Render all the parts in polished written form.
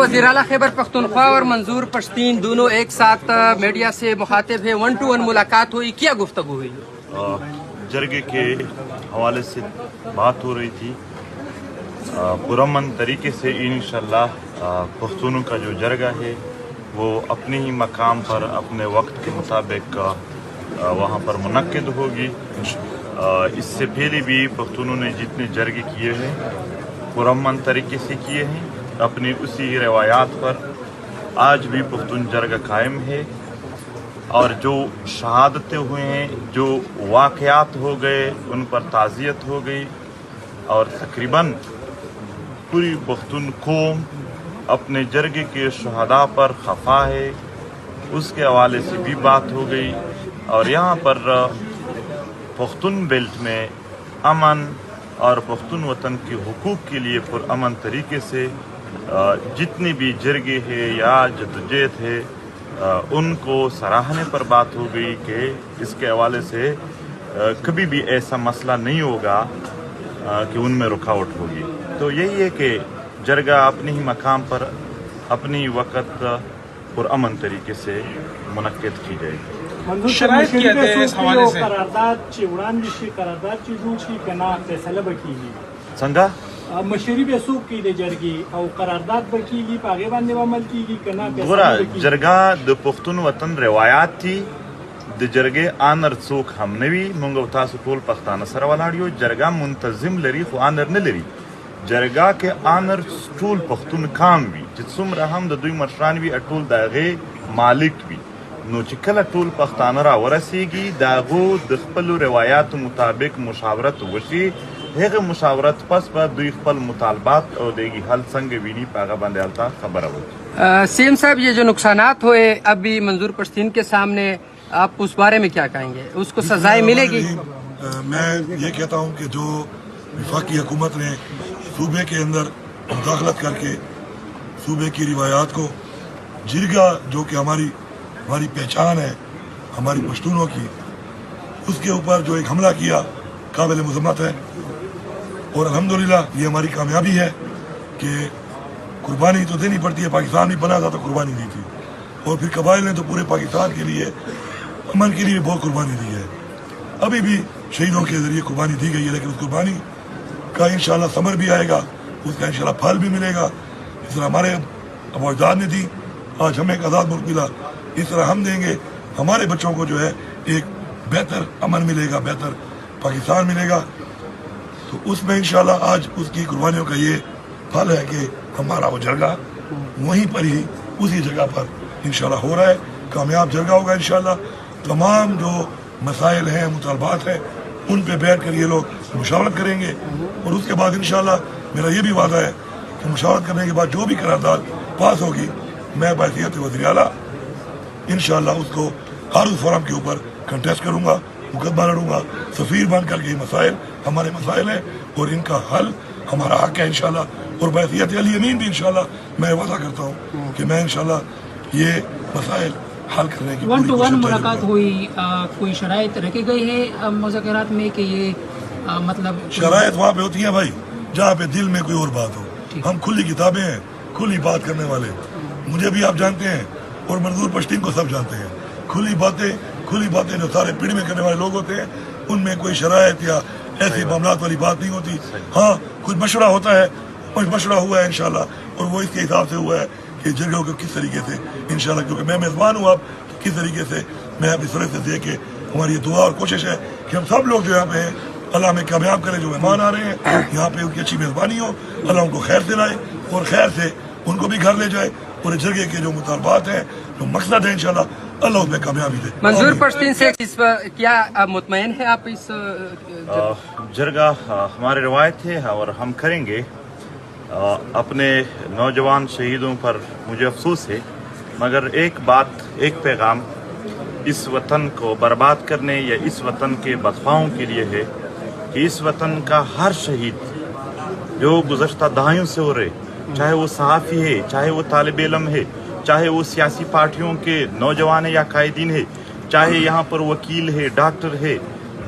وزیر اعلیٰ خیبر پختونخوا اور منظور پشتین دونوں ایک ساتھ میڈیا سے مخاطب ہیں. 1-to-1 ملاقات ہوئی, کیا گفتگو ہوئی؟ جرگے کے حوالے سے بات ہو رہی تھی. پرامن طریقے سے انشاءاللہ پختونوں کا جو جرگہ ہے وہ اپنے ہی مقام پر اپنے وقت کے مطابق وہاں پر منعقد ہوگی. اس سے پہلے بھی پختونوں نے جتنے جرگے کیے ہیں پرامن طریقے سے کیے ہیں اپنی اسی روایات پر. آج بھی پختون جرگہ قائم ہے اور جو شہادتیں ہوئے ہیں, جو واقعات ہو گئے, ان پر تعزیت ہو گئی اور تقریباً پوری پختون قوم اپنے جرگے کے شہداء پر خفا ہے. اس کے حوالے سے بھی بات ہو گئی اور یہاں پر پختون بیلٹ میں امن اور پختون وطن کے حقوق کے لیے پرامن طریقے سے جتنے بھی جرگے ہیں یا جدوجہد ہے ان کو سراہنے پر بات ہو گئی کہ اس کے حوالے سے کبھی بھی ایسا مسئلہ نہیں ہوگا کہ ان میں رکاوٹ ہوگی. تو یہی ہے کہ جرگہ اپنے ہی مقام پر اپنی وقت پرامن طریقے سے منعقد کی جائے گی. شرائط کیا ہے اس حوالے سے؟ سنگا مشری به سوق کې د جرګي او قرارداد به کیږي په هغه باندې عمل کیږي کنه ګوره جرګه د پښتون وطن روایت دي. د جرګې آنر څوک هم نه وي. موږ تاسو ټول پښتانه سره ولاړ یو. جرګه منتظم لري خو آنر نه لري. جرګه کې آنر ټول پښتون کام وي چې څومره هم د دوی مشران وي ټول د هغې مالک وي. نو چې کله ټول پښتانه را ورسیږي د هغو د خپلو روایاتو مطابق مشاورت وشي. هغه مشاورت پس په دوی خپل مطالبات او دیگی حل څنګه ویني په هغه باندې التا خبره وکړي. سی ایم صاحب, یہ جو نقصانات ہوئے ابھی منظور پشتین کے سامنے, آپ اس بارے میں کیا کہیں گے؟ اس کو سزائیں ملے گی؟ میں یہ کہتا ہوں کہ جو وفاقی حکومت نے صوبے کے اندر مداخلت کر کے صوبے کی روایات کو, جرگہ جو کہ ہماری پہچان ہے ہماری پشتونوں کی, اس کے اوپر جو ایک حملہ کیا قابل مذمت ہے. اور الحمدللہ یہ ہماری کامیابی ہے کہ قربانی تو دینی پڑتی ہے. پاکستان بھی بنا تھا تو قربانی دی تھی اور پھر قبائل نے تو پورے پاکستان کے لیے امن کے لیے بہت قربانی دی ہے. ابھی بھی شہیدوں کے ذریعے قربانی دی گئی ہے لیکن اس قربانی کا انشاءاللہ ثمر بھی آئے گا, اس کا انشاءاللہ پھل بھی ملے گا. اس طرح ہمارے ابو اجداد نے دی, آج ہمیں ایک آزاد ملک ملا, اس طرح ہم دیں گے ہمارے بچوں کو جو ہے ایک بہتر امن ملے گا, بہتر پاکستان ملے گا. تو اس میں انشاءاللہ آج اس کی قربانیوں کا یہ پھل ہے کہ ہمارا وہ جرگہ وہیں پر ہی اسی جگہ پر انشاءاللہ ہو رہا ہے. کامیاب جرگہ ہوگا انشاءاللہ. تمام جو مسائل ہیں مطالبات ہیں ان پہ بیٹھ کر یہ لوگ مشاورت کریں گے اور اس کے بعد انشاءاللہ میرا یہ بھی وعدہ ہے کہ مشاورت کرنے کے بعد جو بھی قرارداد پاس ہوگی میں بحیثیت وزیر اعلیٰ انشاءاللہ اس کو ہر اس فورم کے اوپر کنٹیسٹ کروں گا, مقدمہ لڑوں گا, سفیر بن کر کے یہ مسائل ہمارے مسائل ہیں اور ان کا حل ہمارا حق ہے انشاءاللہ. اور بحیثیت علی امین بھی انشاءاللہ میں وعدہ کرتا ہوں کہ میں انشاءاللہ یہ مسائل حل کرنے کی 1-to-1 ملاقات ہوئی, کوئی شرائط رکھی گئی ہے مذاکرات میں کہ یہ مطلب شرائط وہاں پہ ہوتی ہیں بھائی جہاں پہ دل میں کوئی اور بات ہو. ہم کھلی کتابیں ہیں, کھلی بات کرنے والے. مجھے بھی آپ جانتے ہیں اور منظور پشتین کو سب جانتے ہیں. کھلی باتیں جو سارے پیڑ میں کرنے والے لوگ ہوتے ہیں ان میں کوئی شرائط یا ایسی معاملات والی بات نہیں ہوتی. ہاں کچھ مشورہ ہوتا ہے, کچھ مشورہ ہوا ہے انشاءاللہ اور وہ اس کے حساب سے ہوا ہے کہ جگہوں کو کس طریقے سے انشاءاللہ, کیونکہ میں میزبان ہوں آپ, کس طریقے سے میں آپ اس طرح سے دے کے ہماری یہ دعا اور کوشش ہے کہ ہم سب لوگ جو یہاں پہ ہیں اللہ ہمیں کامیاب کرے. جو مہمان آ رہے ہیں یہاں پہ ان کی اچھی میزبانی ہو, اللہ ان کو خیر سے لائے اور خیر سے ان کو بھی گھر لے جائے اور اس جگہ کے جو مطالبات ہیں جو مقصد ہے انشاءاللہ اللہ اس میں کامیابی دے. منظور پشتین سے کیا مطمئن ہے آپ اس جرگہ ہماری روایت ہے اور ہم کریں گے. اپنے نوجوان شہیدوں پر مجھے افسوس ہے مگر ایک بات, ایک پیغام اس وطن کو برباد کرنے یا اس وطن کے بدخواہوں کے لیے ہے کہ اس وطن کا ہر شہید جو گزشتہ دہائیوں سے ہو رہے, چاہے وہ صحافی ہے, چاہے وہ طالب علم ہے, چاہے وہ سیاسی پارٹیوں کے نوجوان یا قائدین ہے, چاہے یہاں پر وکیل ہے, ڈاکٹر ہے,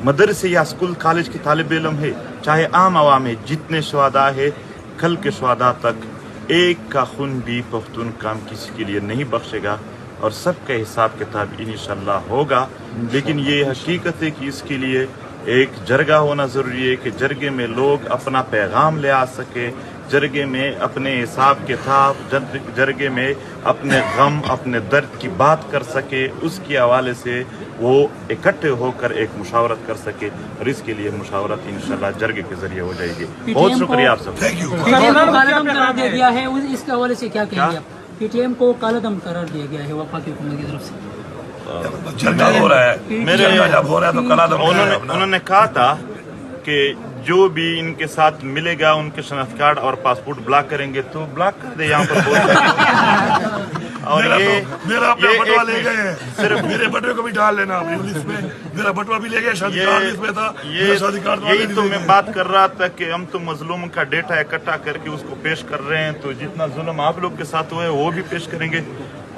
مدرسے یا اسکول کالج کے طالب علم ہے, چاہے عام عوام ہے, جتنے شہداء ہے کل کے شہداء تک ایک کا خون بھی پختون کام کسی کے لیے نہیں بخشے گا اور سب کا حساب کتاب انشاءاللہ ہوگا. لیکن یہ حقیقت ہے کہ اس کے لیے ایک جرگہ ہونا ضروری ہے کہ جرگے میں لوگ اپنا پیغام لے آ سکے, جرگے میں اپنے حساب کتاب, جرگے میں اپنے غم اپنے درد کی بات کر سکے, اس کے حوالے سے وہ اکٹھے ہو کر ایک مشاورت کر سکے, اور اس کے لیے مشاورت انشاءاللہ جرگے کے ذریعے ہو جائے گی. بہت شکریہ آپ سب. Thank you. P T M کو کالا دم قرار دیا گیا ہے, اس کے حوالے سے کیا کہیں گے آپ؟ پی ٹی ایم کو کالا دم قرار دیا گیا ہے وفاقی حکومت کی طرف سے. جرگہ ہو رہا ہے, جب ہو رہا ہے تو کلا دم انہوں نے کہا تھا کہ جو بھی ان کے ساتھ ملے گا ان کے شناخت کارڈ اور پاسپورٹ بلاک کریں گے تو بلاک کر دے. یہاں پر اور میرا اپنا بٹوا لے گئے ہیں, صرف میرے بٹوے کو بھی ڈال لینا اپنی لسٹ میں. میرا بٹوا بھی لے گئے, شادی کارڈ اس میں تھا, شادی کارڈ یہی تو میں بات کر رہا تھا کہ ہم تو مظلوم کا ڈیٹا اکٹھا کر کے اس کو پیش کر رہے ہیں, تو جتنا ظلم آپ لوگ کے ساتھ ہوا ہے وہ بھی پیش کریں گے.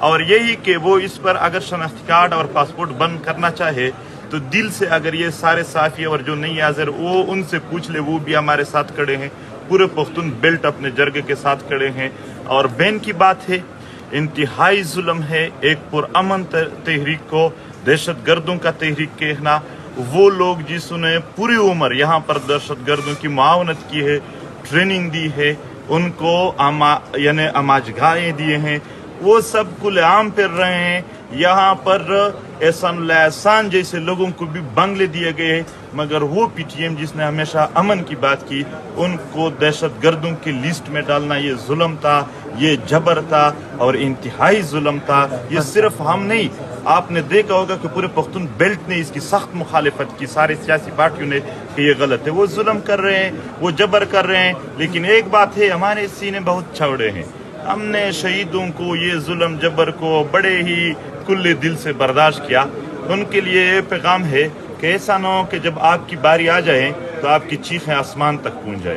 اور یہی کہ وہ اس پر اگر شناختی کارڈ اور پاسپورٹ بند کرنا چاہے تو دل سے اگر یہ سارے صافی اور جو نہیں حاضر وہ ان سے پوچھ لے, وہ بھی ہمارے ساتھ کھڑے ہیں, پورے پختون بیلٹ اپنے جرگے کے ساتھ کھڑے ہیں. اور بین کی بات ہے, انتہائی ظلم ہے ایک پرامن تحریک کو دہشت گردوں کا تحریک کہنا. وہ لوگ جسوں نے پوری عمر یہاں پر دہشت گردوں کی معاونت کی ہے, ٹریننگ دی ہے, ان کو یعنی اماجگاہیں دیے ہیں, وہ سب کھلے عام پھر رہے ہیں. یہاں پر احسان اللہ احسان جیسے لوگوں کو بھی بنگلے دیے گئے, مگر وہ پی ٹی ایم جس نے ہمیشہ امن کی بات کی ان کو دہشت گردوں کی لسٹ میں ڈالنا یہ ظلم تھا, یہ جبر تھا اور انتہائی ظلم تھا. یہ صرف ہم نہیں, آپ نے دیکھا ہوگا کہ پورے پختون بیلٹ نے اس کی سخت مخالفت کی, سارے سیاسی پارٹیوں نے, کہ یہ غلط ہے. وہ ظلم کر رہے ہیں, وہ جبر کر رہے ہیں, لیکن ایک بات ہے, ہمارے سینے بہت چوڑے ہیں. ہم نے شہیدوں کو یہ ظلم جبر کو بڑے ہی کھلے دل سے برداشت کیا. ان کے لیے یہ پیغام ہے کہ ایسا نہ ہو کہ جب آپ کی باری آ جائے تو آپ کی چیخیں آسمان تک پہنچ جائیں.